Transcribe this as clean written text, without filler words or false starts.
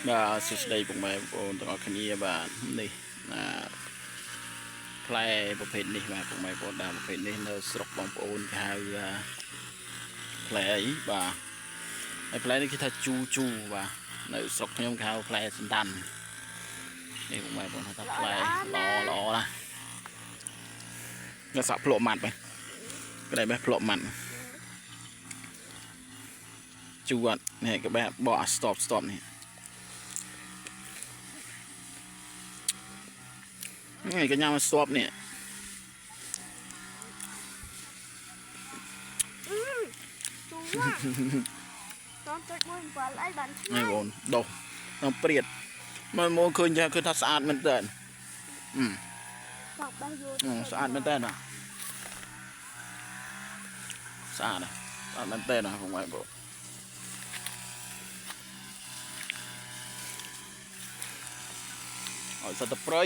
បាទសួស្តីពុកម៉ែបងប្អូនទាំងអស់គ្នាបាទនេះផ្លែប្រភេទនេះបាទពុកម៉ែបងប្អូនដើមប្រភេទនេះនៅស្រុកបងប្អូនគេហៅផ្លែអីបាទហើយផ្លែនេះគេថាជូបាទនៅស្រុកខ្ញុំគេហៅផ្លែសណ្ដាន់នេះពុកម៉ែបងប្អូនថាផ្លែល្អណាស់នៅសាក់ភ្លក់ម៉ាត់បែបក្តែបេះភ្លក់ម៉ាត់ជូអត់នេះក្បែរបកស្ទប់នេះនេះកញ្ញាមកស្ទប់នេះតោះទឹកមួយ7អីបានឆ្ងាយ នេះបងដុសដល់ព្រាតមកឃើញថាស្អាតមែនតើបោកបេះយូរស្អាតមែនតើណាស្អាតមែនតើណាបងប្អូនឲ្យសត្វប្រៃ